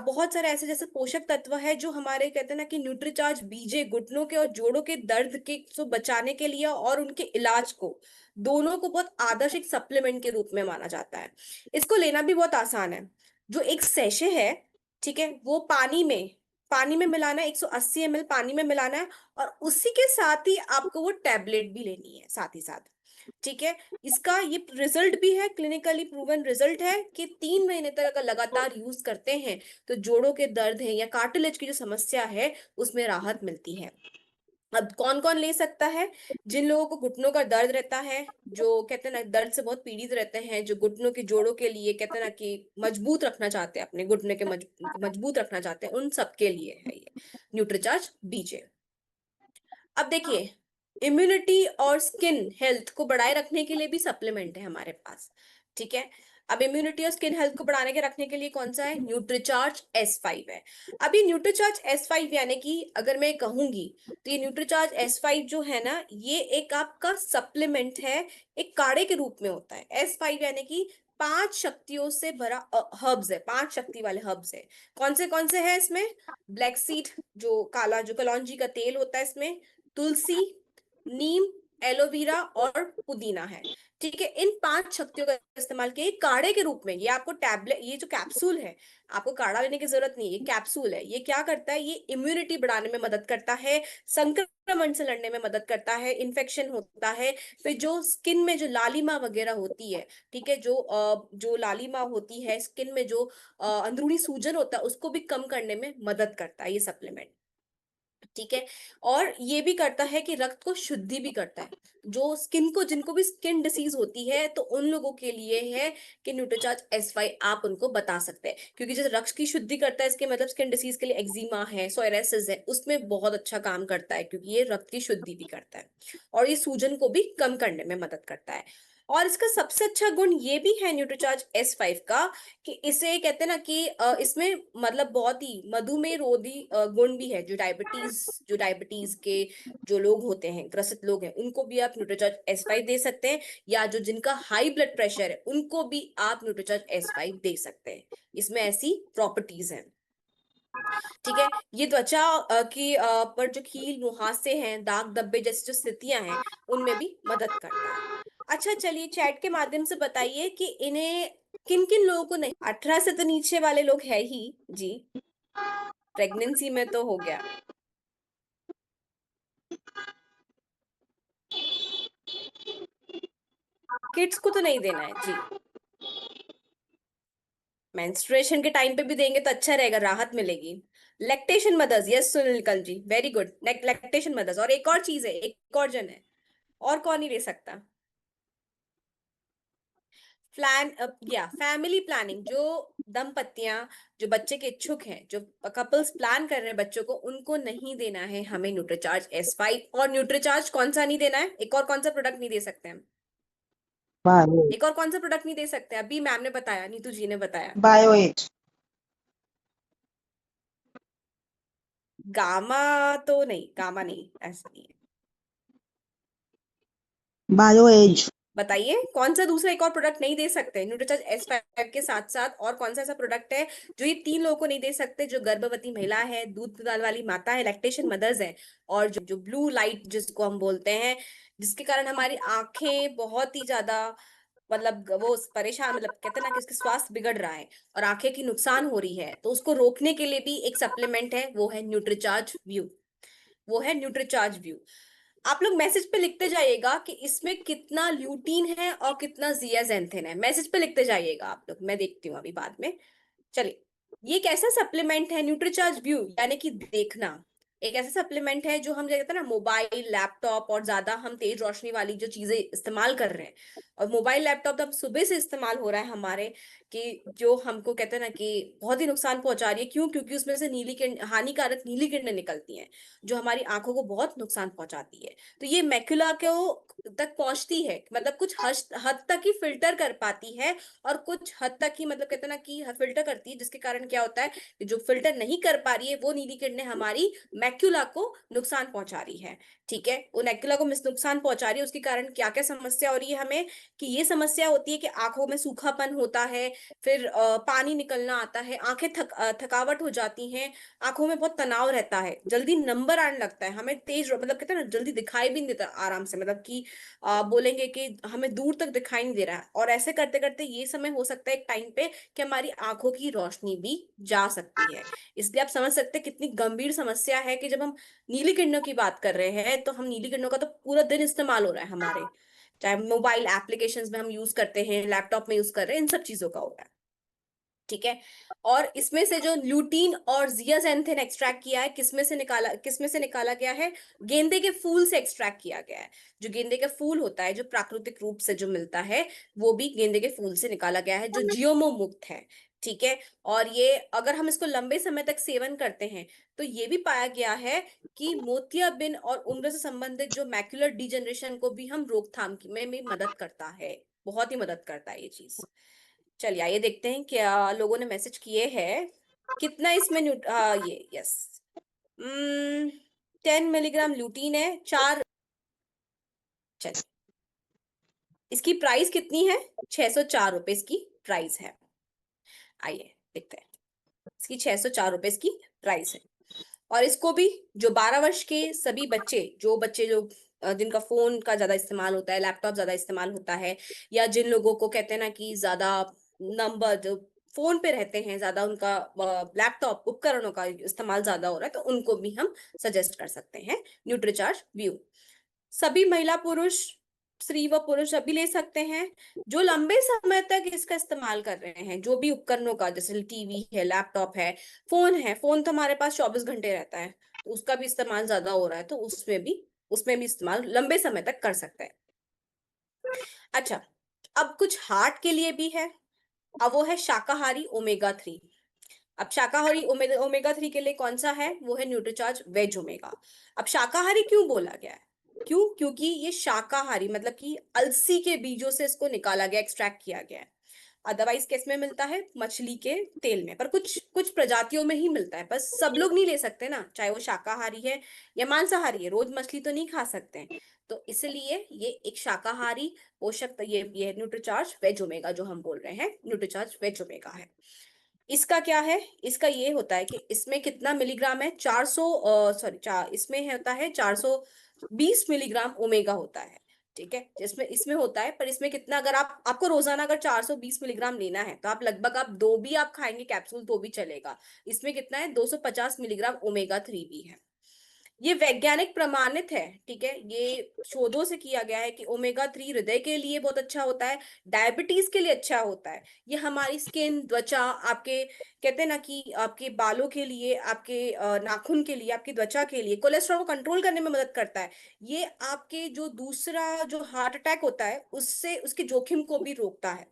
S2: बहुत सारे ऐसे जैसे पोषक तत्व है जो हमारे कहते हैं ना कि न्यूट्रीचार्ज बीजे घुटनों के और जोड़ों के दर्द के को बचाने के लिए और उनके इलाज को दोनों को बहुत आदर्श एक सप्लीमेंट के रूप में माना जाता है। इसको लेना भी बहुत आसान है। जो एक सेशे है, ठीक है, वो पानी में मिलाना है, 180 ml पानी में मिलाना है, और उसी के साथ ही आपको वो टैबलेट भी लेनी है साथ ही साथ। ठीक है, इसका ये रिजल्ट भी है, क्लिनिकली प्रूवन रिजल्ट है कि 3 महीने तक अगर लगातार यूज करते हैं तो जोड़ों के दर्द है या कार्टिलेज की जो समस्या है उसमें राहत मिलती है। अब कौन कौन ले सकता है? जिन लोगों को घुटनों का दर्द रहता है, जो कहते हैं ना दर्द से बहुत पीड़ित रहते हैं, जो घुटनों के जोड़ों के लिए कहते हैं ना कि मजबूत रखना चाहते हैं, अपने घुटने के मजबूत रखना चाहते हैं, उन सबके लिए है ये न्यूट्रीचार्ज बीजे। अब देखिए, इम्यूनिटी और स्किन हेल्थ को बढ़ाए रखने के लिए भी सप्लीमेंट है हमारे पास। ठीक है, अब इम्यूनिटी और स्किन हेल्थ को बढ़ाने के रखने के लिए कौन सा है? न्यूट्रीचार्ज S5 है। अब ये न्यूट्रीचार्ज S5 यानी कि अगर मैं कहूंगी तो ये न्यूट्रीचार्ज S5 जो है ना, ये एक आपका सप्लीमेंट है, एक काढ़े के रूप में होता है। S5 यानी कि 5 शक्तियों से भरा हर्ब्स है, 5 शक्ति वाले हर्ब्स है। कौन से हैं इसमें? ब्लैक सीड, जो काला जो कलौंजी का तेल होता है इसमें, तुलसी, नीम, एलोवेरा और पुदीना है। ठीक है, इन 5 शक्तियों का इस्तेमाल किया काढ़े के रूप में। ये आपको टैबलेट, ये जो कैप्सूल है, आपको काढ़ा लेने की जरूरत नहीं है, ये कैप्सूल है। ये क्या करता है? ये इम्यूनिटी बढ़ाने में मदद करता है, संक्रमण से लड़ने में मदद करता है, इन्फेक्शन होता है, फिर जो स्किन में जो लालिमा वगैरह होती है, ठीक है, जो लालिमा होती है स्किन में, जो अंदरूनी सूजन होता है, उसको भी कम करने में मदद करता है ये सप्लीमेंट। ठीक है, और ये भी करता है कि रक्त को शुद्धि भी करता है। जो स्किन को, जिनको भी स्किन डिसीज होती है, तो उन लोगों के लिए है कि न्यूट्रीचार्ज S5 आप उनको बता सकते हैं, क्योंकि जैसे रक्त की शुद्धि करता है, इसके मतलब स्किन डिसीज के लिए एक्जिमा है, सोरायसिस है, उसमें बहुत अच्छा काम करता है, क्योंकि ये रक्त की शुद्धि भी करता है और ये सूजन को भी कम करने में मदद करता है। और इसका सबसे अच्छा गुण ये भी है न्यूट्रीचार्ज S5 का, कि इसे कहते हैं ना कि इसमें मतलब बहुत ही मधुमेह रोधी गुण भी है। जो डायबिटीज के जो लोग होते हैं, ग्रसित लोग हैं, उनको भी आप न्यूट्रीचार्ज S5 दे सकते हैं, या जो जिनका हाई ब्लड प्रेशर है उनको भी आप न्यूट्रीचार्ज S5 दे सकते हैं। इसमें ऐसी प्रॉपर्टीज हैं। ठीक है, ये त्वचा पर जो कील मुहासे हैं, दाग धब्बे जैसी जो स्थितियां हैं, उनमें भी मदद करता है। अच्छा, चलिए चैट के माध्यम से बताइए कि इन्हें किन किन लोगों को नहीं, 18 से तो नीचे वाले लोग है ही जी, प्रेगनेंसी में तो हो गया, किड्स को तो नहीं देना है जी। मेंस्ट्रुएशन के टाइम पे भी देंगे तो अच्छा रहेगा, राहत मिलेगी। लैक्टेशन मदर्स, यस सुनील कल जी, वेरी गुड, लैक्टेशन मदर्स। और एक और चीज है, एक और जन है, और कौन ही ले सकता? फैमिली प्लानिंग, जो दंपतियां, जो बच्चे के इच्छुक हैं, जो कपल्स प्लान कर रहे हैं बच्चों को, उनको नहीं देना है हमें न्यूट्रीचार्ज S5। और न्यूट्रीचार्ज कौन सा नहीं देना है? एक और कौन सा प्रोडक्ट नहीं दे सकते हम?
S3: बायो
S2: एक और कौन सा प्रोडक्ट नहीं दे सकते? अभी मैम ने बताया, नीतू जी ने बताया,
S3: बायो एज
S2: गामा। तो नहीं, गामा नहीं, ऐसा नहीं है।
S3: बायो एज
S2: बताइए कौन सा दूसरा एक और प्रोडक्ट नहीं दे सकते न्यूट्रीचार्ज S5 के साथ साथ? और कौन सा ऐसा प्रोडक्ट है जो ये 3 लोगों को नहीं दे सकते? जो गर्भवती महिला है, दूध पिलाने वाली माता है, लैक्टेशन मदर्स है, और जो ब्लू लाइट जिसको हम बोलते हैं, जिसके कारण हमारी आंखें बहुत ही ज्यादा मतलब वो परेशान, मतलब कहते हैं ना कि उसके स्वास्थ्य बिगड़ रहा है और आंखें की नुकसान हो रही है, तो उसको रोकने के लिए भी एक सप्लीमेंट है, वो है न्यूट्रीचार्ज व्यू। वो है न्यूट्रीचार्ज व्यू। आप लोग मैसेज पे लिखते जाइएगा कि इसमें कितना ल्यूटीन है और कितना जियाजेंथिन है, मैसेज पे लिखते जाइएगा आप लोग, मैं देखती हूँ अभी बाद में। चलिए, ये कैसा सप्लीमेंट है न्यूट्रीचार्ज व्यू, यानी कि देखना, एक ऐसा सप्लीमेंट है जो हम कहते हैं ना मोबाइल लैपटॉप और ज्यादा हम तेज रोशनी वाली जो चीजें इस्तेमाल कर रहे हैं, और मोबाइल लैपटॉप तो हम सुबह से इस्तेमाल हो रहा है हमारे, कि जो हमको कहते हैं ना कि बहुत ही नुकसान पहुंचा रही है। क्यों? क्योंकि उसमें से नीली किरण, हानिकारक नीली किरणें निकलती हैं जो हमारी आंखों को बहुत नुकसान पहुंचाती है। तो ये मैक्युला को तक पहुंचती है, मतलब कुछ हद तक ही फिल्टर कर पाती है, और कुछ हद तक ही मतलब कहते हैं ना कि फिल्टर करती है, जिसके कारण क्या होता है कि जो फिल्टर नहीं कर पा रही है वो नीली किरणें हमारी मैक्युला को नुकसान पहुंचा रही है। ठीक है, वो मैक्युला को नुकसान पहुंचा रही है, उसके कारण क्या क्या समस्या हो रही है हमें, कि ये समस्या होती है कि आंखों में सूखापन होता है, फिर पानी निकलना आता है, आंखें थकावट हो जाती हैं, आंखों में बहुत तनाव रहता है, जल्दी नंबर आने लगता है, हमें तेज मतलब कहते हैं ना जल्दी दिखाई भी नहीं देता आराम से, मतलब कि बोलेंगे कि हमें दूर तक दिखाई नहीं दे रहा है। और ऐसे करते करते ये समय हो सकता है एक टाइम पे कि हमारी आंखों की रोशनी भी जा सकती है। इसलिए आप समझ सकते हैं कितनी गंभीर समस्या है कि जब हम नीली किरणों की बात कर रहे हैं, तो हम नीली किरणों का तो पूरा दिन इस्तेमाल हो रहा है हमारे, चाहे मोबाइल एप्लीकेशंस में हम यूज करते हैं, लैपटॉप में यूज कर रहे हैं, इन सब चीजों का हो रहा है। ठीक है, और इसमें से जो ल्यूटीन और जियाजेंथिन एक्सट्रैक्ट किया है, किसमें से निकाला गया है? गेंदे के फूल से एक्सट्रैक्ट किया गया है। जो गेंदे का फूल होता है, जो प्राकृतिक रूप से जो मिलता है, वो भी गेंदे के फूल से निकाला गया है, जो जीएमओ मुक्त है। ठीक है, और ये अगर हम इसको लंबे समय तक सेवन करते हैं, तो ये भी पाया गया है कि मोतियाबिंद और उम्र से संबंधित जो मैक्युलर डिजेनरेशन को भी हम रोकथाम में भी मदद करता है, बहुत ही मदद करता है ये चीज। चलिए आइए देखते हैं क्या लोगों ने मैसेज किए हैं। कितना इसमें ये यस 10 मिलीग्राम ल्यूटीन है, 4। चलिए, इसकी प्राइस कितनी है? 604 रुपए इसकी प्राइस है। आइए देखते हैं, इसकी 604 रुपए इसकी प्राइस है। और इसको भी जो 12 वर्ष के सभी बच्चे, जो जिनका फोन का ज्यादा इस्तेमाल होता है, लैपटॉप ज्यादा इस्तेमाल होता है, या जिन लोगों को कहते हैं ना कि ज्यादा नंबर जो फोन पे रहते हैं, ज्यादा उनका लैपटॉप उपकरणों का इस्तेमाल ज्यादा हो रहा है, तो उनको भी हम सजेस्ट कर सकते हैं न्यूट्रीचार्ज व्यू। सभी महिला पुरुष, स्त्री व पुरुष सभी ले सकते हैं जो लंबे समय तक इसका इस्तेमाल कर रहे हैं, जो भी उपकरणों का, जैसे टीवी है, लैपटॉप है, फोन तो हमारे पास 24 घंटे रहता है, तो उसका भी इस्तेमाल ज्यादा हो रहा है, तो उसमें भी इस्तेमाल लंबे समय तक कर सकते हैं। अच्छा, अब कुछ हार्ट के लिए भी है। अब वो है शाकाहारी ओमेगा 3। अब शाकाहारी ओमेगा 3 के लिए कौन सा है? वो है न्यूट्रीचार्ज वेज ओमेगा। अब शाकाहारी क्यों बोला गया है? क्यों? क्योंकि ये शाकाहारी मतलब कि अलसी के बीजों से इसको निकाला गया, एक्सट्रैक्ट किया गया है। अदरवाइज किस में मिलता है? मछली के तेल में, पर कुछ कुछ प्रजातियों में ही मिलता है, बस सब लोग नहीं ले सकते ना, चाहे वो शाकाहारी है या मांसाहारी है, रोज मछली तो नहीं खा सकते हैं। तो इसलिए ये एक शाकाहारी पोषक, ये न्यूट्रीचार्ज वेज ओमेगा जो हम बोल रहे हैं, न्यूट्रीचार्ज वेज ओमेगा है। इसका क्या है? इसका ये होता है कि इसमें कितना मिलीग्राम है? 400, सॉरी, इसमें होता है 420 मिलीग्राम ओमेगा होता है। ठीक है, जिसमें इसमें होता है, पर इसमें कितना, अगर आपको रोजाना अगर 420 मिलीग्राम लेना है, तो आप लगभग आप दो भी आप खाएंगे कैप्सूल तो भी चलेगा। इसमें कितना है? 250 मिलीग्राम ओमेगा 3 भी है। ये वैज्ञानिक प्रमाणित है। ठीक है, ये शोधों से किया गया है कि ओमेगा 3 हृदय के लिए बहुत अच्छा होता है, डायबिटीज के लिए अच्छा होता है, ये हमारी स्किन, त्वचा, आपके कहते हैं ना कि आपके बालों के लिए, आपके नाखून के लिए, आपकी त्वचा के लिए, कोलेस्ट्रॉल को कंट्रोल करने में मदद करता है। ये आपके जो दूसरा जो हार्ट अटैक होता है उससे, उसके जोखिम को भी रोकता है।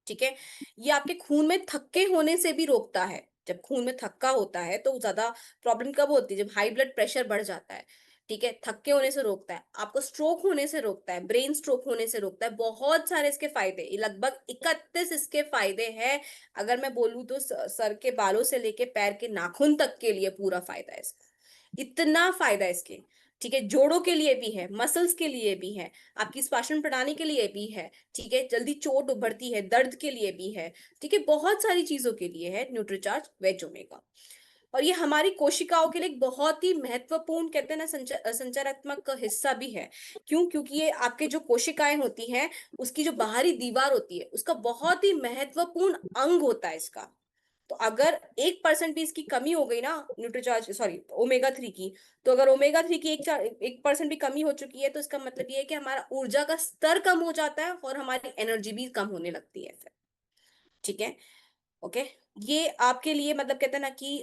S2: ठीक है, ये आपके खून में थक्के होने से भी रोकता है। जब खून में थक्का होता है तो ज्यादा प्रॉब्लम कब होती है? जब हाई ब्लड प्रेशर बढ़ जाता है। ठीक है, थक्के होने से रोकता है, आपको स्ट्रोक होने से रोकता है, ब्रेन स्ट्रोक होने से रोकता है, बहुत सारे इसके फायदे, लगभग 31 इसके फायदे हैं। अगर मैं बोलूँ तो सर के बालों से लेके पैर के नाखून तक के लिए पूरा फायदा है इसका, इतना फायदा है इसके। ठीक है, जोड़ों के लिए भी है, मसल्स के लिए भी है, आपकी श्वसन प्रणाली के लिए भी है। ठीक है, जल्दी चोट उभरती है, दर्द के लिए भी है। ठीक है, बहुत सारी चीजों के लिए है न्यूट्रीचार्ज वेज ओमेगा। और ये हमारी कोशिकाओं के लिए एक बहुत ही महत्वपूर्ण, कहते हैं ना, संचरात्मक हिस्सा भी है। क्यों? क्योंकि ये आपके जो कोशिकाएं होती हैं, उसकी जो बाहरी दीवार होती है, उसका बहुत ही महत्वपूर्ण अंग होता है इसका। तो अगर 1% भी इसकी कमी हो गई ना, न्यूट्रीचार्ज सॉरी ओमेगा 3 की, तो अगर ओमेगा 3 की 1% भी कमी हो चुकी है, तो इसका मतलब ये है कि हमारा ऊर्जा का स्तर कम हो जाता है और हमारी एनर्जी भी कम होने लगती है फिर। ठीक है, ओके, ये आपके लिए मतलब कहते हैं ना कि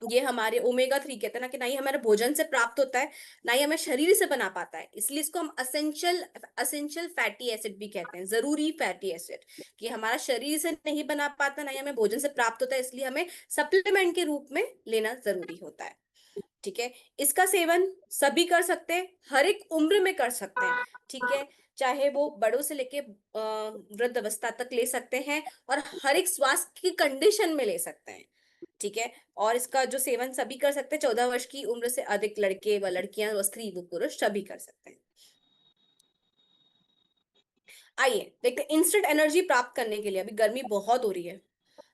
S2: ये हमारे ओमेगा 3 कहते हैं ना कि ना ही हमारे भोजन से प्राप्त होता है, ना ही हमें शरीर से बना पाता है, इसलिए इसको हम असेंशियल असेंशियल फैटी एसिड भी कहते हैं, जरूरी फैटी एसिड, कि हमारा शरीर से नहीं बना पाता, ना ही हमें भोजन से प्राप्त होता है, इसलिए हमें सप्लीमेंट के रूप में लेना जरूरी होता है। ठीक है, इसका सेवन सभी कर सकते हैं, हर एक उम्र में कर सकते हैं। ठीक है, चाहे वो बड़ों से लेके वृद्ध अवस्था तक ले सकते हैं, और हर एक स्वास्थ्य की कंडीशन में ले सकते हैं। ठीक है, और इसका जो सेवन सभी कर सकते हैं, 14 वर्ष की उम्र से अधिक लड़के व लड़कियां व स्त्री व पुरुष सभी कर सकते हैं। आइए देखते हैं, इंस्टेंट एनर्जी प्राप्त करने के लिए, अभी गर्मी बहुत हो रही है,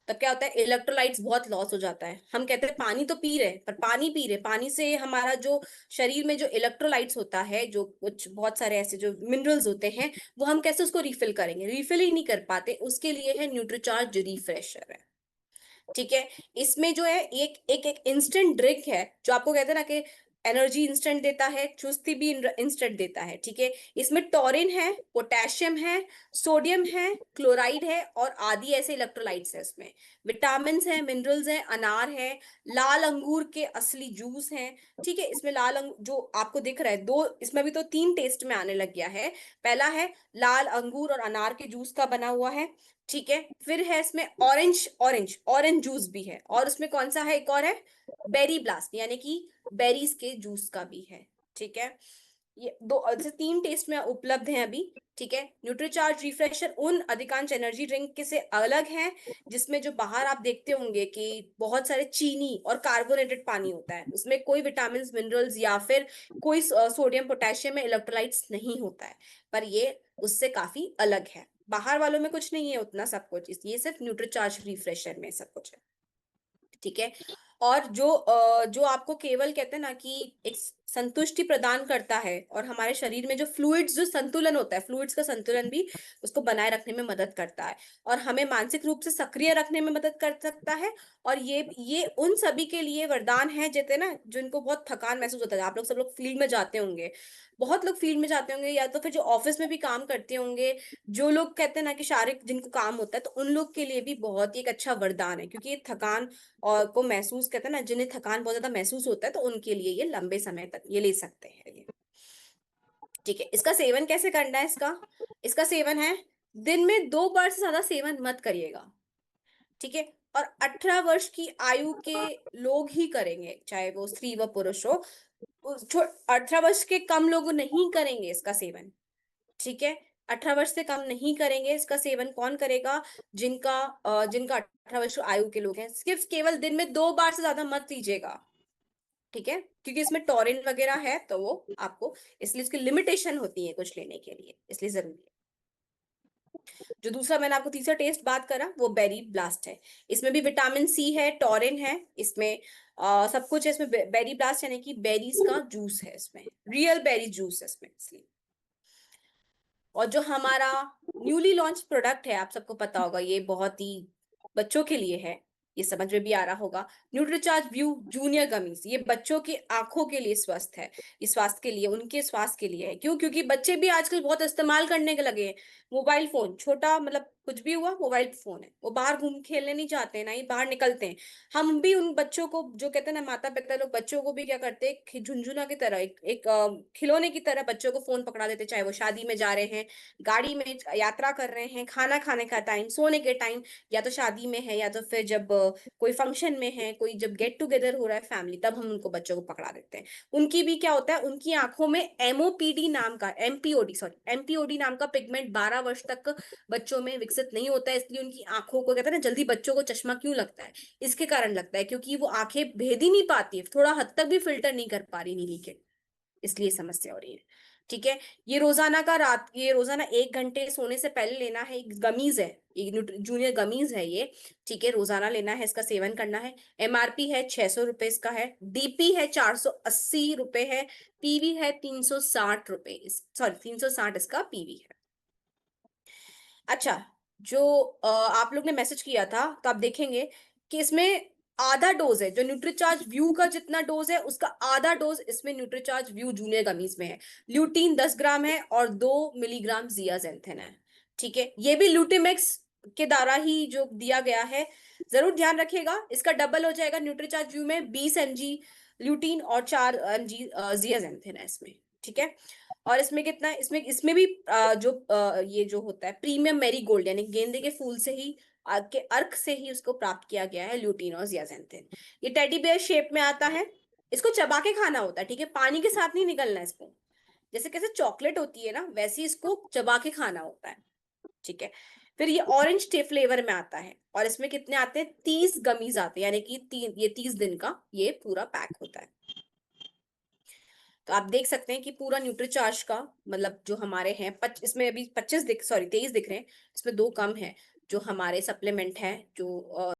S2: तब क्या होता है, इलेक्ट्रोलाइट्स बहुत लॉस हो जाता है। हम कहते हैं पानी तो पी रहे हैं, पर पानी पी रहे, पानी से हमारा जो शरीर में जो इलेक्ट्रोलाइट्स होता है, जो कुछ बहुत सारे ऐसे जो मिनरल्स होते हैं, वो हम कैसे उसको रिफिल करेंगे, रिफिल ही नहीं कर पाते, उसके लिए है न्यूट्रीचार्ज रिफ्रेशर है। ठीक है, इसमें जो है एक एक एक इंस्टेंट ड्रिंक है, जो आपको कहते हैं ना कि एनर्जी इंस्टेंट देता है, चुस्ती भी इंस्टेंट देता है। ठीक है, इसमें टॉरिन है, पोटेशियम है, सोडियम है, क्लोराइड है, और आदि ऐसे इलेक्ट्रोलाइट्स है इसमें, विटामिन है, मिनरल्स है, अनार है, लाल अंगूर के असली जूस है। ठीक है, इसमें लाल जो आपको दिख रहा है, दो इसमें भी तो 3 टेस्ट में आने लग गया है। पहला है लाल अंगूर और अनार के जूस का बना हुआ है। ठीक है, फिर है इसमें ऑरेंज ऑरेंज ऑरेंज जूस भी है, और उसमें कौन सा है, एक और है बेरी ब्लास्ट, यानी कि बेरीज के जूस का भी है। ठीक है, ये दो से 3 टेस्ट में उपलब्ध हैं अभी। ठीक है, न्यूट्रीचार्ज रिफ्रेशर उन अधिकांश एनर्जी ड्रिंक के से अलग है, जिसमें जो बाहर आप देखते होंगे कि बहुत सारे चीनी और कार्बोनेटेड पानी होता है, उसमें कोई विटामिन मिनरल्स या फिर कोई सोडियम पोटेशियम में इलेक्ट्रोलाइट्स नहीं होता है, पर ये उससे काफी अलग है। बाहर वालों में कुछ नहीं है उतना सब कुछ, ये सिर्फ न्यूट्रीचार्ज रिफ्रेशर में सब कुछ है। ठीक है, और जो आपको केवल कहते हैं ना कि एक संतुष्टि प्रदान करता है, और हमारे शरीर में जो फ्लूइड्स जो संतुलन होता है, फ्लूइड्स का संतुलन भी उसको बनाए रखने में मदद करता है, और हमें मानसिक रूप से सक्रिय रखने में मदद कर सकता है। और ये उन सभी के लिए वरदान है जैसे ना जिनको बहुत थकान महसूस होता है, आप लोग सब लोग फील्ड में जाते होंगे, बहुत लोग फील्ड में जाते होंगे, या तो फिर जो ऑफिस में भी काम करते होंगे, जो लोग कहते हैं ना कि शारीरिक जिनको काम होता है, तो उन लोग के लिए भी बहुत ही एक अच्छा वरदान है, क्योंकि ये थकान और को महसूस कहते हैं ना, जिन्हें थकान बहुत ज्यादा महसूस होता है, तो उनके लिए ये लंबे समय तक ये ले सकते हैं ये। ठीक है, इसका सेवन कैसे करना है, इसका सेवन है, दिन में 2 बार से ज्यादा सेवन मत करिएगा। ठीक है, और 18 वर्ष की आयु के लोग ही करेंगे, चाहे वो स्त्री व पुरुष हो, 18 वर्ष के कम लोग नहीं करेंगे इसका सेवन। ठीक है, 18 वर्ष से कम नहीं करेंगे इसका सेवन, कौन करेगा, जिनका 18 वर्ष आयु के लोग हैं, सिर्फ केवल दिन में 2 बार से ज्यादा मत लीजिएगा। ठीक है, क्योंकि इसमें टॉरिन वगैरह है, तो वो आपको, इसलिए इसकी लिमिटेशन होती है कुछ लेने के लिए, इसलिए जरूरी है। जो दूसरा मैंने आपको तीसरा टेस्ट बात करा, वो बेरी ब्लास्ट है, इसमें भी विटामिन सी है, टॉरिन है, इसमें सब कुछ है, इसमें बेरी ब्लास्ट यानी कि बेरीज का जूस है, इसमें रियल बेरी जूस है इसमें, इसलिए। और जो हमारा न्यूली लॉन्च प्रोडक्ट है, आप सबको पता होगा, ये बहुत ही बच्चों के लिए है, ये समझ में भी आ रहा होगा, न्यूट्रीचार्ज व्यू जूनियर गमीज, ये बच्चों की आंखों के लिए स्वस्थ है, इस स्वास्थ्य के लिए, उनके स्वास्थ्य के लिए है। क्यों? क्योंकि बच्चे भी आजकल बहुत इस्तेमाल करने के लगे हैं, मोबाइल फोन, छोटा मतलब कुछ भी हुआ मोबाइल फोन है, वो बाहर घूम खेलने नहीं चाहते, ना ही बाहर निकलते हैं। हम भी उन बच्चों को, जो कहते हैं ना माता पिता लोग, बच्चों को भी क्या करते हैं, झुंझुना की तरह, एक खिलौने की तरह बच्चों को फोन पकड़ा देते, चाहे वो शादी में जा रहे हैं, गाड़ी में यात्रा कर रहे हैं, खाना खाने का टाइम, सोने के टाइम, या तो शादी में है, या तो फिर जब कोई फंक्शन में है, कोई जब गेट टुगेदर हो रहा है फैमिली, तब हम उनको बच्चों को पकड़ा देते हैं। उनकी भी क्या होता है, उनकी आंखों में एमओपीडी नाम का, एमपीओडी नाम का पिगमेंट 12 वर्ष तक बच्चों में विकसित नहीं होता है, इसलिए उनकी आंखों को कहते हैं ना, जल्दी बच्चों को चश्मा क्यों लगता है, इसके कारण लगता है, क्योंकि वो आंखें भेद ही नहीं पाती, थोड़ा हद तक भी फिल्टर नहीं कर पा रही नीली के, इसलिए समस्या हो रही है। ठीक है, ये रोजाना 1 घंटे सोने से पहले लेना है, गमीज है, जूनियर गमीज है ये। ठीक है, रोजाना लेना है, इसका सेवन करना है। एमआरपी है 600 रुपए इसका है, डीपी है 480 रुपए है, पीवी है 360 रुपए, सॉरी 360 इसका पीवी है। अच्छा, जो आप लोग ने मैसेज किया था, तो आप देखेंगे कि इसमें आधा डोज है, जो न्यूट्रीचार्ज व्यू का जितना डोज है, उसका आधा डोज इसमें न्यूट्रीचार्ज व्यू जूनियर गमीज में है। ल्यूटीन 10 ग्राम है, और 2 मिलीग्राम जियाजेंथेन है। ठीक है, ये भी ल्यूटीमेक्स के द्वारा ही जो दिया गया है, जरूर ध्यान रखिएगा। इसका डबल हो जाएगा न्यूट्रीचार्ज यू में 20 mg ल्यूटीन और 4 mg जियाजेंथिन है इसमें, ठीक है। और इसमें कितना है, इसमें भी ये जो होता है प्रीमियम मैरीगोल्ड यानी गेंदे के फूल से ही के अर्क से ही उसको प्राप्त किया गया है ल्यूटीन और जियाजेंथिन। ये टेडी बेयर शेप में आता है, इसको चबा के खाना होता है, ठीक है, पानी के साथ नहीं निकलना है इसको। जैसे कैसे चॉकलेट होती है ना, वैसे ही इसको चबा के खाना होता है, ठीक है। फिर ये ऑरेंज टे फ्लेवर में आता है और इसमें कितने आते हैं, 30 गमीज आते हैं, यानी कि ये 30 दिन का ये पूरा पैक होता है। तो आप देख सकते हैं कि पूरा न्यूट्रीचार्ज का मतलब जो हमारे हैं इसमें अभी 23 दिख रहे हैं, इसमें 2 कम है। जो हमारे सप्लीमेंट है जो